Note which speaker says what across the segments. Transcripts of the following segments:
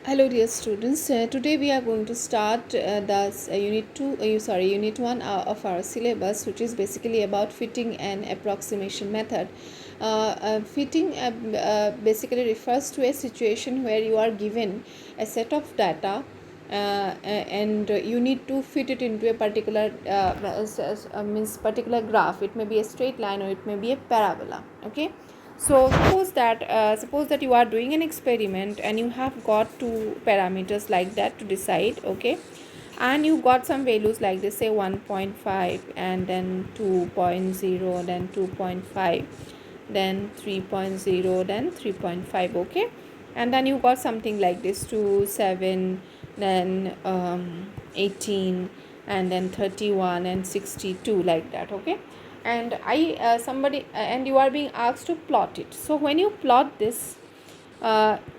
Speaker 1: Hello dear students, today we are going to start unit 1 of our syllabus, which is basically about fitting and approximation method. Fitting basically refers to a situation where you are given a set of data and you need to fit it into a particular particular graph. It may be a straight line or it may be a parabola. Okay, so suppose that you are doing an experiment and you have got two parameters like that to decide. Okay, and you got some values like this, say 1.5 and then 2.0, then 2.5, then 3.0, then 3.5. Okay, and then you got something like this 2, 7, then 18, and then 31 and 62, like that. Okay, and and you are being asked to plot it. So when you plot this,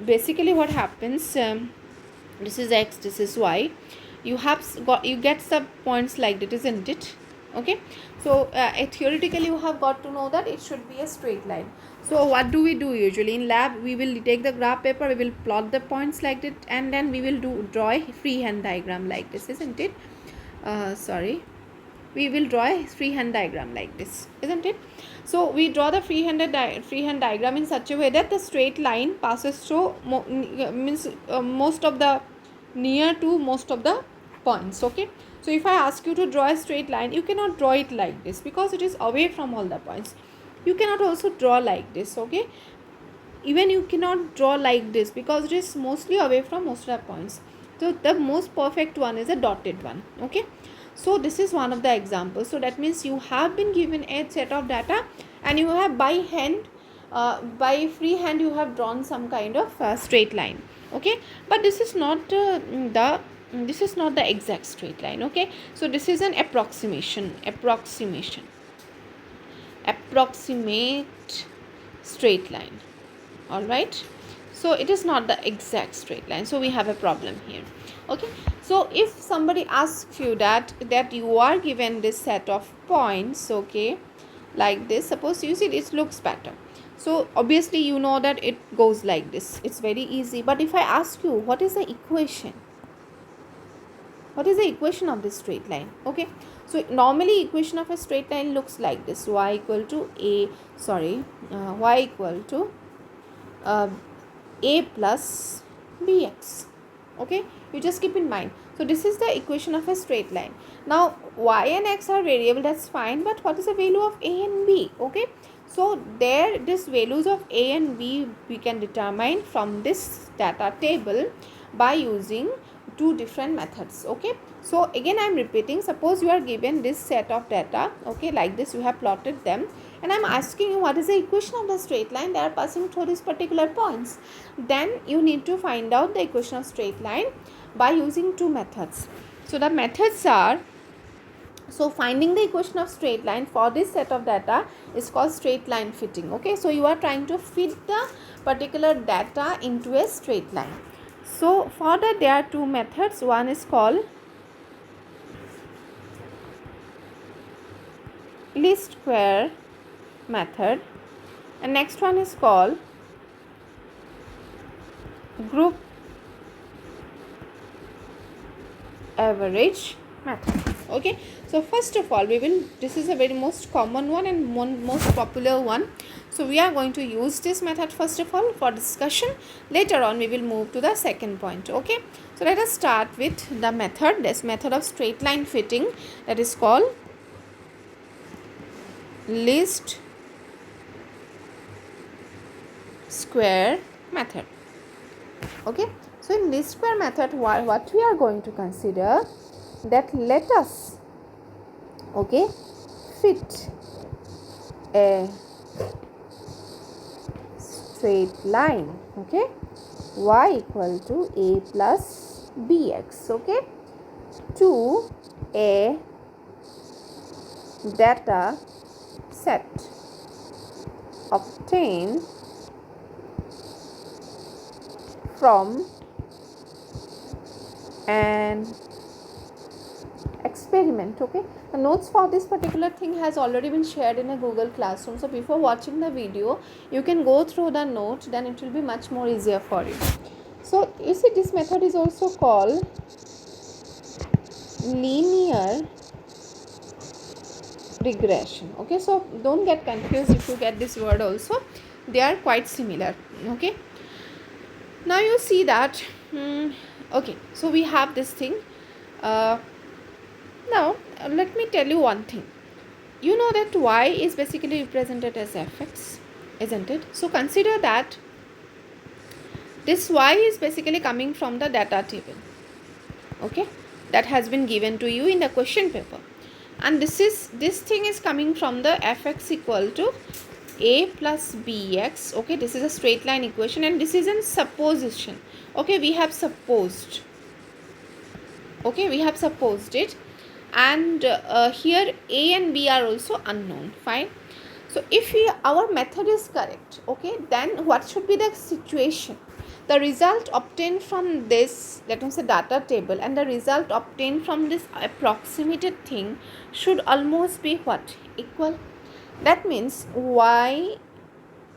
Speaker 1: basically what happens, this is x, this is y. You get some points like that, isn't it? Okay, so theoretically you have got to know that it should be a straight line. So what do we do usually in lab? We will take the graph paper, we will plot the points like that, and then we will draw a freehand diagram like this, isn't it? We will draw a freehand diagram like this, isn't it? So we draw the freehand diagram in such a way that the straight line passes through most of the near to most of the points. Okay, so if I ask you to draw a straight line, you cannot draw it like this because it is away from all the points. You cannot also draw like this. Okay, even you cannot draw like this because it is mostly away from most of the points. So the most perfect one is a dotted one. Okay, so this is one of the examples. So that means you have been given a set of data and you have by free hand you have drawn some kind of straight line. Okay, but this is not the exact straight line. Okay, so this is an approximate straight line. All right, so it is not the exact straight line, so we have a problem here. Okay, so if somebody asks you that you are given this set of points, okay, like this, suppose you see it looks better, so obviously you know that it goes like this, it's very easy. But if I ask you what is the equation of this straight line? Okay, so normally equation of a straight line looks like this: y equal to a plus bx. Okay, you just keep in mind. So this is the equation of a straight line. Now y and x are variable, that's fine, but what is the value of a and b? Okay, so this values of a and b we can determine from this data table by using two different methods. Okay, so again I am repeating, suppose you are given this set of data, okay, like this, you have plotted them, and I am asking you what is the equation of the straight line they are passing through these particular points. Then you need to find out the equation of straight line by using two methods. So the methods are, so finding the equation of straight line for this set of data is called straight line fitting. Okay, so you are trying to fit the particular data into a straight line. So for that there are two methods. One is called least square method and next one is called group average method. Okay, so first of all this is a very most common one and most popular one, so we are going to use this method first of all for discussion. Later on we will move to the second point. Okay, so let us start with the method of straight line fitting, that is called least square method. Okay, so in least square method what we are going to consider, that let us, okay, fit a straight line, okay, y equal to a plus bx, okay, to a data set obtained from an experiment. Okay, the notes for this particular thing has already been shared in a Google Classroom, so before watching the video you can go through the note, then it will be much more easier for you. So you see, this method is also called linear regression. Okay, so don't get confused if you get this word also, they are quite similar. Okay, now you see that okay, so we have this thing. Now let me tell you one thing. You know that y is basically represented as fx, isn't it? So consider that this y is basically coming from the data table, okay, that has been given to you in the question paper, and this thing is coming from the fx equal to a plus bx. Okay, this is a straight line equation, and this is in supposition. Okay, we have supposed, okay, we have supposed it, and here a and b are also unknown. Fine. So if our method is correct, okay, then what should be the situation? The result obtained from this, let us say, data table, and the result obtained from this approximated thing should almost be what? Equal. That means y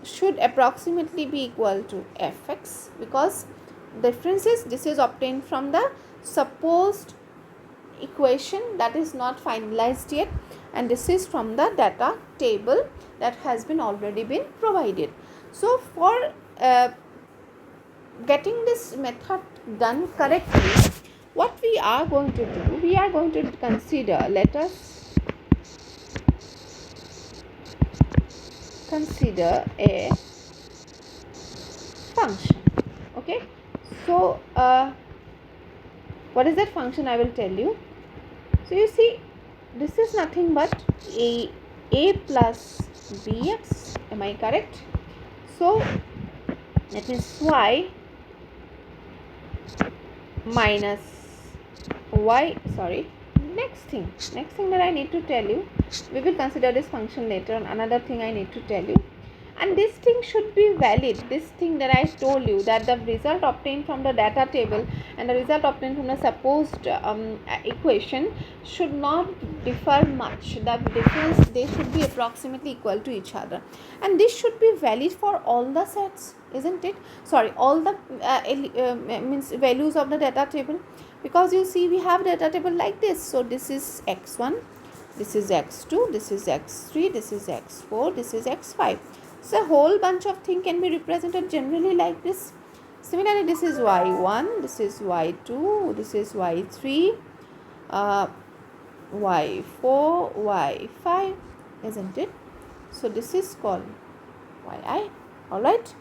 Speaker 1: should approximately be equal to fx, because difference is this is obtained from the supposed equation that is not finalized yet, and this is from the data table that has been already been provided. So for getting this method done correctly, what we are going to do, we are going to consider, let us consider a function. Okay, so what is that function? I will tell you. So you see, this is nothing but a plus bx, am I correct? So that means y minus y, sorry, next thing that I need to tell you, we will consider this function later on. Another thing I need to tell you, and this thing should be valid, this thing that I told you, that the result obtained from the data table and the result obtained from the supposed equation should not differ much. The difference, they should be approximately equal to each other, and this should be valid for all the sets, isn't it? Sorry, all the means values of the data table, because you see we have data table like this. So this is x1, this is x2, this is x3, this is x4, this is x5. So a whole bunch of things can be represented generally like this. Similarly, this is y1, this is y2, this is y3, y4, y5, isn't it? So this is called yi. Alright.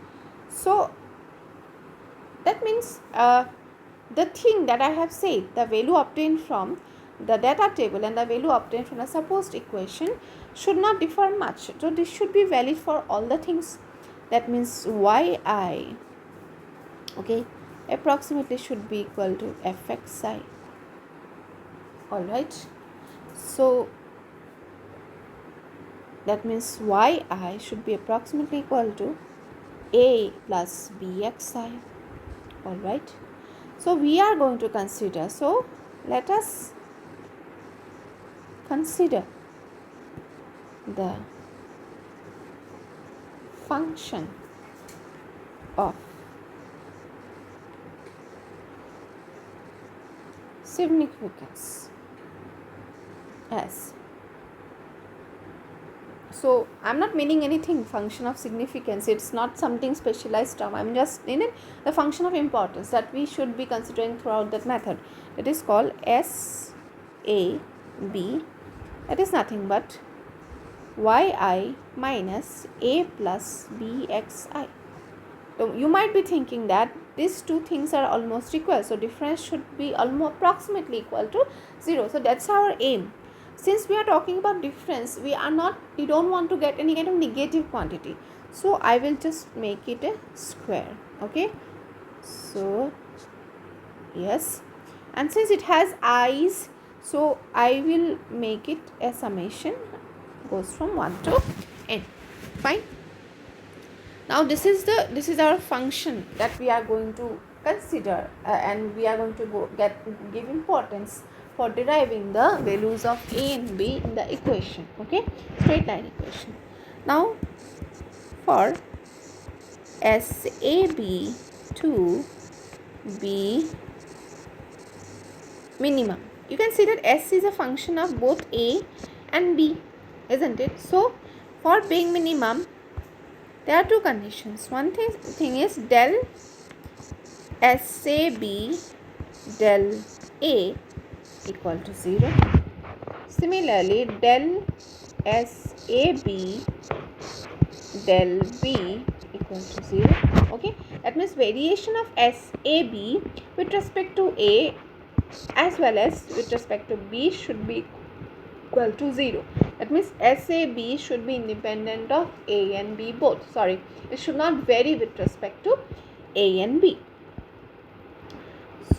Speaker 1: So that means the thing that I have said, the value obtained from the data table and the value obtained from a supposed equation should not differ much. So this should be valid for all the things. That means yi, okay, approximately should be equal to fxi. Alright. So that means yi should be approximately equal to a plus bxi. Alright. So we are going to consider, so let us consider the function of significance as, so I'm not meaning anything function of significance, it's not something specialized term, I'm just in it the function of importance that we should be considering throughout that method. It is called SAB, that is nothing but yi minus a plus bxi. So you might be thinking that these two things are almost equal, so difference should be almost approximately equal to 0. So that's our aim. Since we are talking about difference, we don't want to get any kind of negative quantity, so I will just make it a square. Okay, so yes, and since it has i's, so I will make it a summation, goes from 1 to n. Fine. Now this is our function that we are going to consider, and we are going to give importance for deriving the values of a and b in the equation. Okay, straight line equation. Now for SAB to be minimum. You can see that S is a function of both A and B, isn't it? So for being minimum, there are two conditions. One thing is del SAB del A equal to 0. Similarly, del SAB del B equal to 0. Okay, that means variation of SAB with respect to A as well as with respect to B should be equal to 0. That means SAB should be independent of A and B both. Sorry, it should not vary with respect to A and B.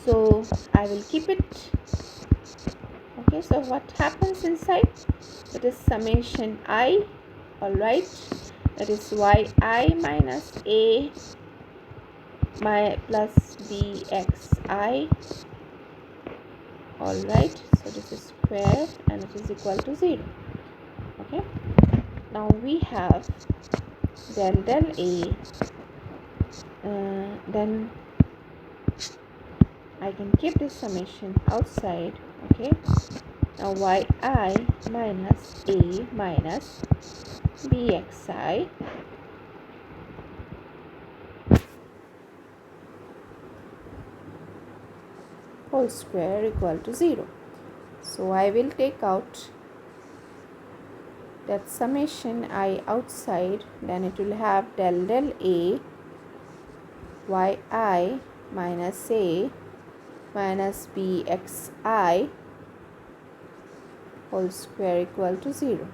Speaker 1: So I will keep it. Okay, so what happens inside? It is summation I. Alright, that is yi minus A plus bxi. Alright, so this is square and it is equal to 0. Okay, now we have del A, then I can keep this summation outside. Okay, now yi minus A minus bxi whole square equal to 0. So I will take out that summation I outside, then it will have del A yi minus A minus bxi whole square equal to 0.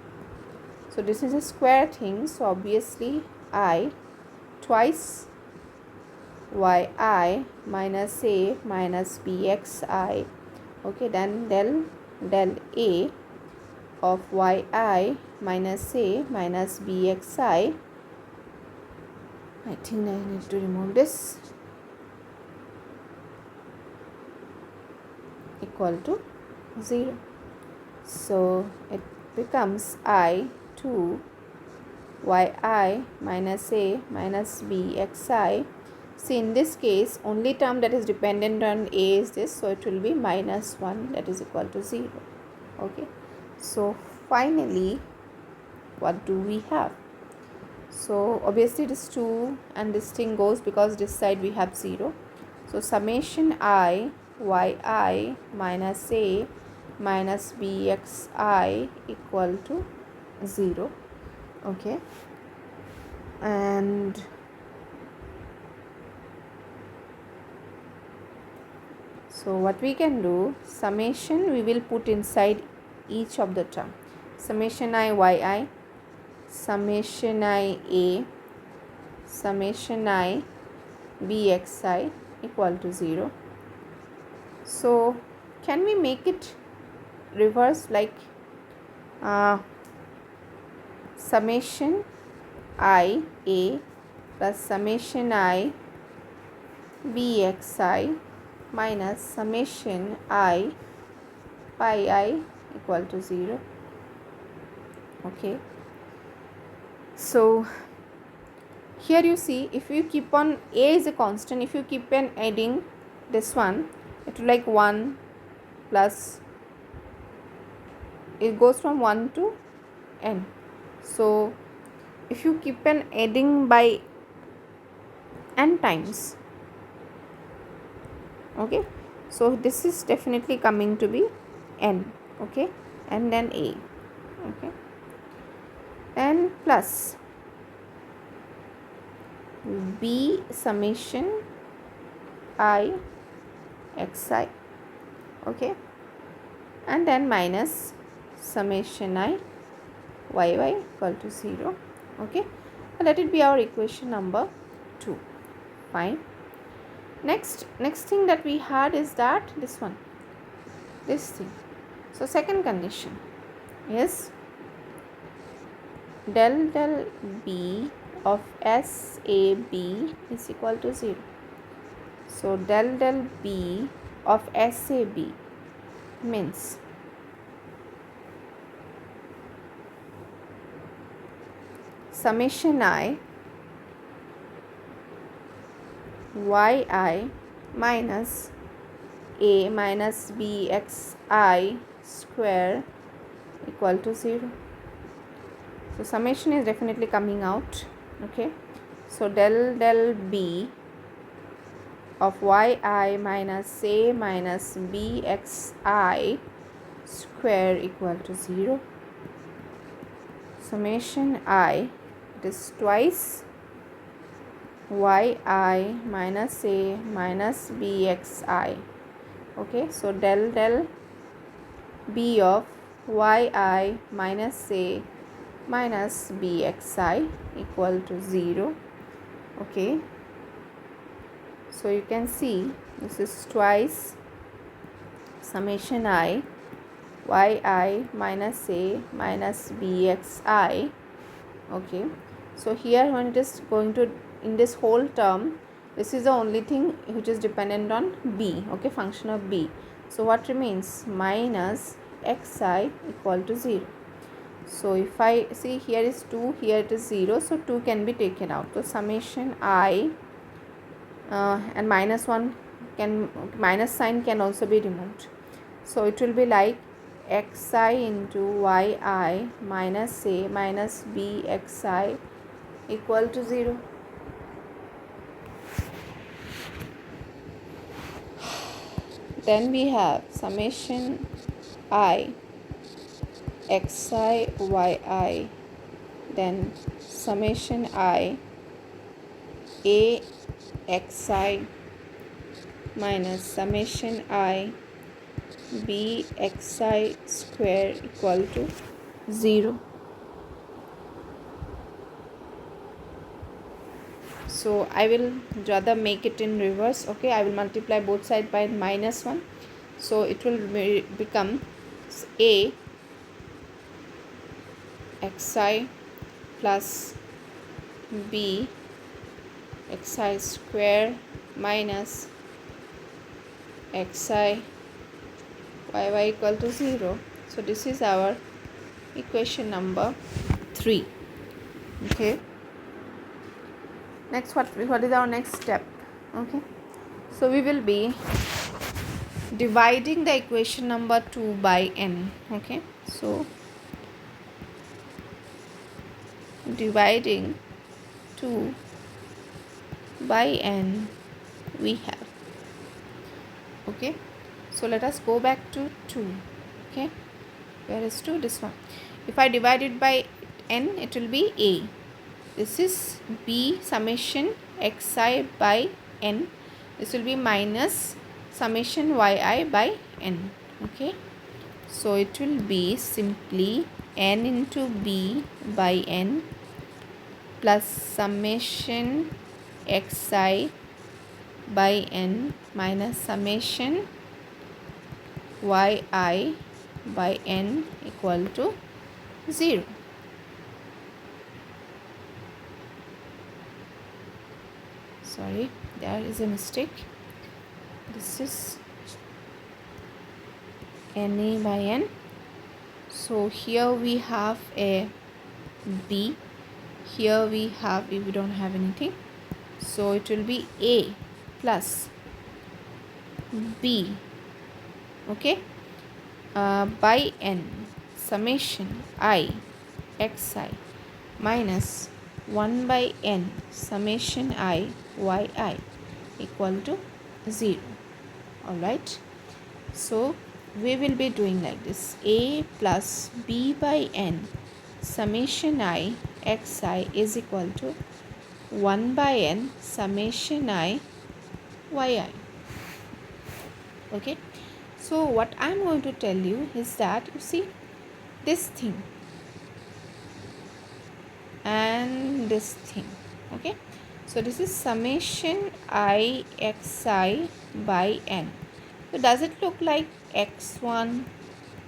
Speaker 1: So this is a square thing, so obviously I twice yi minus A minus bxi. Okay, then del A of yi minus A minus bxi. I think I need to remove this, equal to 0. So it becomes I 2 yi minus A minus bxi. See, in this case only term that is dependent on A is this, so it will be minus 1, that is equal to 0. Okay, so finally what do we have? So obviously this 2 and this thing goes because this side we have 0. So summation I yi minus A minus bxi equal to 0. Okay, and so what we can do, summation we will put inside each of the term. Summation I yi, summation I A, summation I bxi equal to 0. So can we make it reverse, like summation I A plus summation I bxi minus summation I pi I equal to 0. Okay, so here you see, if you keep on A is a constant, if you keep on adding this one, it will like 1 plus, it goes from 1 to n. So if you keep on adding by n times, okay, so this is definitely coming to be n. Okay, and then A. Okay, and plus B summation I xi. Okay, and then minus summation I yy equal to 0. Okay, let it be our equation number 2. Fine. Next thing that we had is that this one, this thing. So second condition is del B of SAB is equal to 0. So del B of SAB means summation I yi minus a minus bxi square equal to 0. So summation is definitely coming out. Okay, so del b of yi minus a minus bxi square equal to 0. Summation I, it is twice yi minus a minus bxi. Okay, so del b of yi minus a minus bxi equal to 0. Okay, so you can see this is twice summation I yi minus a minus bxi. Okay, so here when it is going to, in this whole term, this is the only thing which is dependent on b. Okay, function of b. So what remains? Minus xi equal to 0. So if I see, here is 2, here it is 0, so 2 can be taken out. So summation I and minus 1 can, minus sign can also be removed. So it will be like xi into yi minus a minus bxi equal to 0. Then we have summation I xi yi, then summation I a xi minus summation I bxi square equal to 0. So I will rather make it in reverse. Okay, I will multiply both sides by minus 1. So it will become a xi plus b xi square minus xi y equal to 0. So this is our equation number 3. Okay, next what is our next step? Okay, so we will be dividing the equation number 2 by n. Okay, so dividing 2 by n we have. Okay, so let us go back to 2. Okay, where is 2? This one. If I divide it by n, it will be a. This is b summation xi by n. This will be minus summation yi by n. Okay, so it will be simply n into b by n plus summation xi by n minus summation yi by n equal to 0. Sorry, there is a mistake. This is na by n. So here we have a b, here we don't have anything, so it will be a plus b. Okay, by n summation I xi minus 1 by n summation I yi equal to 0. Alright, so we will be doing like this: a plus b by n summation I xi is equal to 1 by n summation I yi. Okay, so what I am going to tell you is that, you see this thing and this thing. Okay, so this is summation I xi by n. So does it look like x1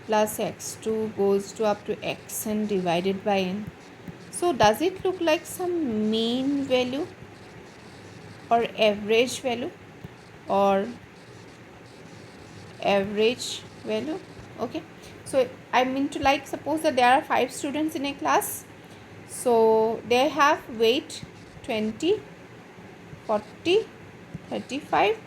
Speaker 1: plus x2 goes to up to xn divided by n? So does it look like some mean value or average value or average value? Okay, so I mean to, like, suppose that there are 5 students in a class, so they have weight 20, 40, 35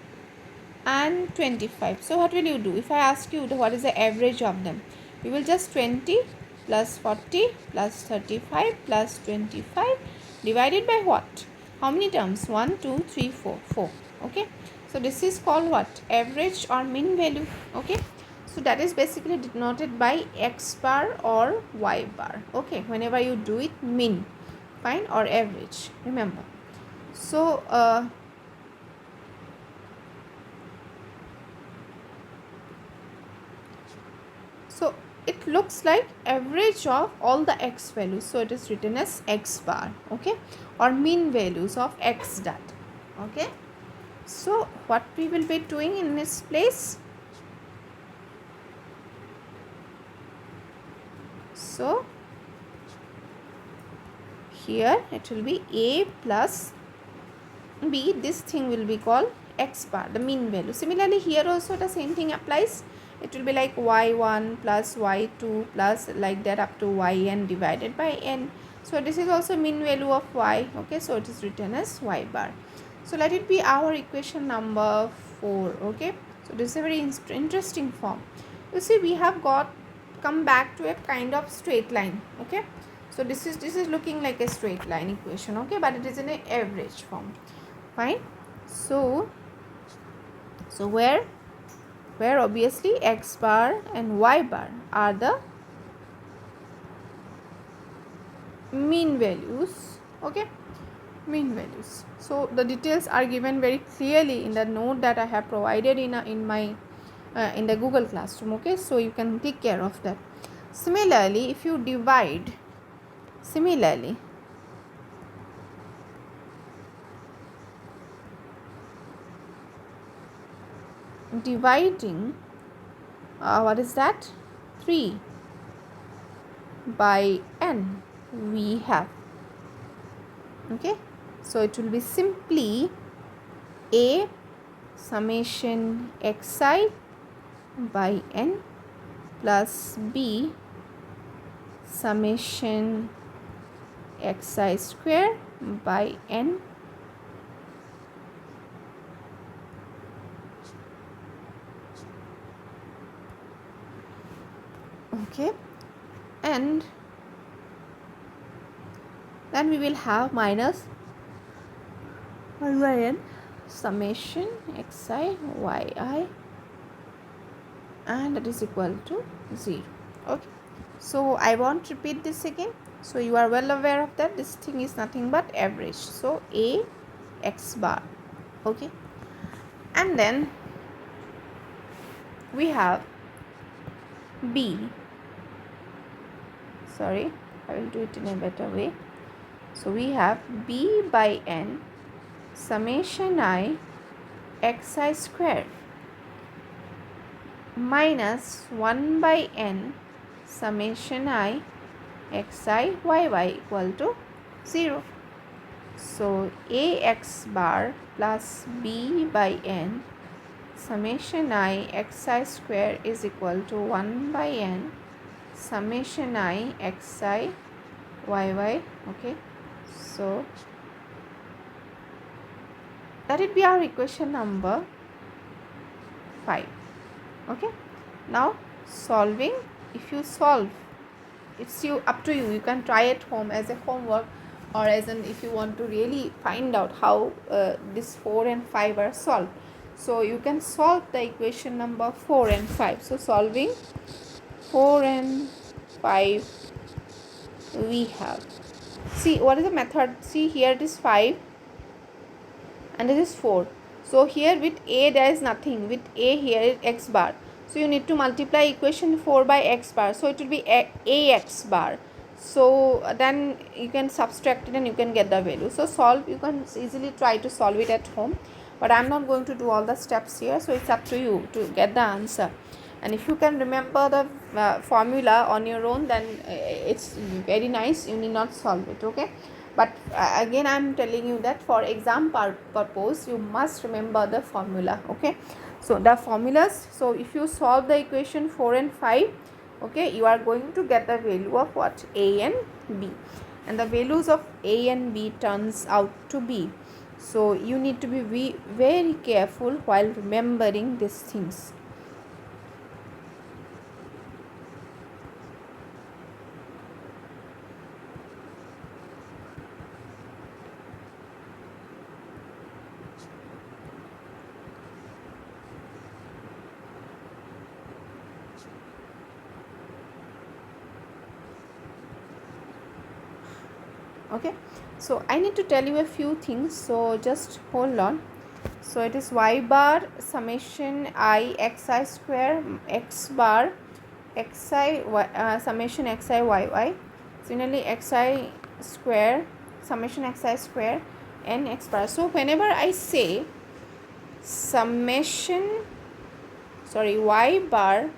Speaker 1: and 25. So what will you do? If I ask you what is the average of them, you will just 20 plus 40 plus 35 plus 25 divided by what? How many terms? 1 2 3 4 4. Okay, so this is called what? Average or mean value. Okay, so that is basically denoted by x bar or y bar. Okay, whenever you do it, mean, fine, or average, remember. So it looks like average of all the x values, so it is written as x bar. Okay, or mean values of x data. Okay, so what we will be doing in this place? So here it will be a plus b. This thing will be called x bar, the mean value. Similarly here also the same thing applies. It will be like y1 plus y2 plus like that up to yn divided by n. So this is also mean value of y. Okay, so it is written as y bar. So let it be our equation number 4. Okay, so this is a very interesting form. You see, we have come back to a kind of straight line. Okay, so this is looking like a straight line equation. Okay, but it is in an average form. Fine. So where obviously x bar and y bar are the mean values. Okay, mean values. So the details are given very clearly in the note that I have provided in the Google Classroom. Okay, so you can take care of that. Similarly, if you divide, dividing what is that, 3 by n we have. Okay, so it will be simply a summation xi by n plus b summation xi square by n okay, and then we will have minus 1 by n summation xi yi, and that is equal to 0. Okay, so I won't repeat this again. So you are well aware of that. This thing is nothing but average. So a x bar. Okay, and then we have b. Sorry, I will do it in a better way. So we have b by n summation I xi square minus 1 by n summation I xi yy equal to 0. So ax bar plus b by n summation I xi square is equal to 1 by n summation I xi yy. Okay, so that would be our equation number 5. Okay, now solving. If you solve, it's up to you. You can try at home as a homework, or as an if you want to really find out how this 4 and 5 are solved. So you can solve the equation number 4 and 5. So solving 4 and 5, we have, see what is the method. See, here it is 5 and this is 4. So here with a there is nothing. With a here is x bar. So you need to multiply equation 4 by x bar. So it will be ax bar. So then you can subtract it and you can get the value. So solve, you can easily try to solve it at home. But I am not going to do all the steps here. So it's up to you to get the answer. And if you can remember the formula on your own, then it's very nice. You need not solve it. Okay. But again I am telling you that for exam purpose you must remember the formula. Okay, so the formulas. So if you solve the equation 4 and 5, okay, you are going to get the value of what? A and b, and the values of a and b turns out to be So you need to be very careful while remembering these things. Okay, so I need to tell you a few things, so just hold on. So it is y bar summation I xi square x bar xi summation xi yy. Similarly xi square summation xi square n x bar. So whenever I say summation y bar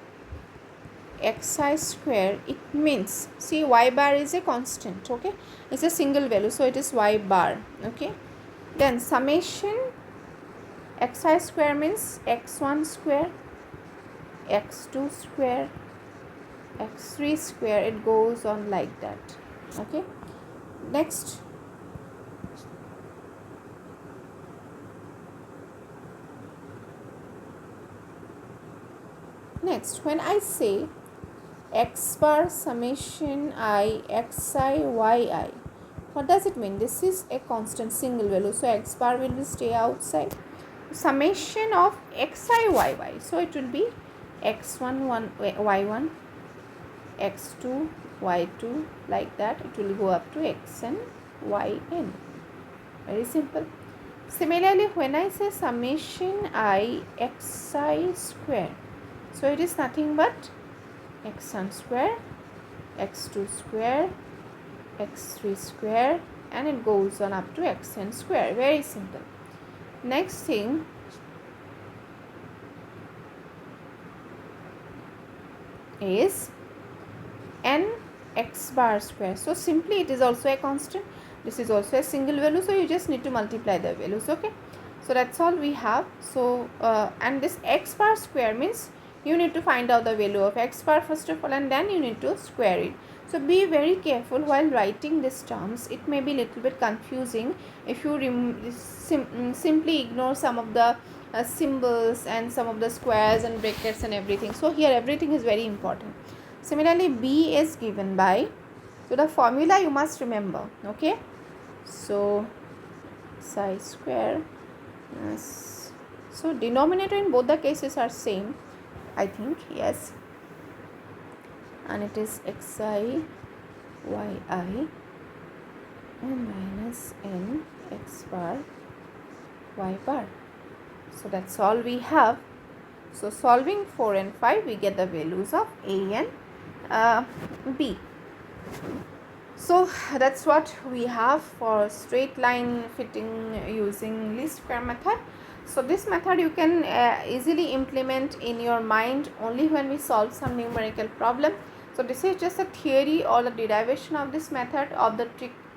Speaker 1: xi square, it means, see, y bar is a constant, okay, it's a single value, so it is y bar. Okay, then summation xi square means x1 square, x2 square, x3 square, it goes on like that. Okay, next when I say x bar summation I xi yi, what does it mean? This is a constant single value, so x bar will be stay outside. Summation of xi yy, so it will be x1 y1, x2 y2, like that. It will go up to xn yn. Very simple. Similarly, when I say summation I xi square, so it is nothing but x1 square, x2 square, x3 square, and it goes on up to xn square. Very simple. Next thing, is n x bar square. So simply it is also a constant, this is also a single value, so you just need to multiply the values. Okay, so that's all we have. So and this x bar square means you need to find out the value of x bar first of all, and then you need to square it. So be very careful while writing these terms. It may be little bit confusing if you simply ignore some of the symbols and some of the squares and brackets and everything. So here everything is very important. Similarly, b is given by, so the formula you must remember. Okay, so psi square, so denominator in both the cases are same, I think, yes, and it is xi yi and minus n x bar y bar. So that's all we have. So solving 4 and 5, we get the values of a and b. So that's what we have for straight line fitting using least square method. So this method you can easily implement in your mind only when we solve some numerical problem. So this is just a theory or the derivation of this method of the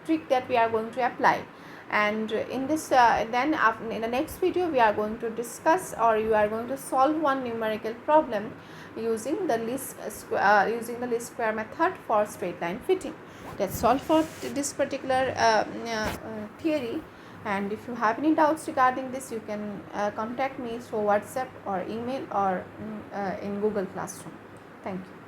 Speaker 1: trick that we are going to apply. And in this then in the next video we are going to discuss, or you are going to solve one numerical problem using the least square method for straight line fitting. That's all for this particular theory. And if you have any doubts regarding this, you can contact me through WhatsApp or email or in Google Classroom. Thank you.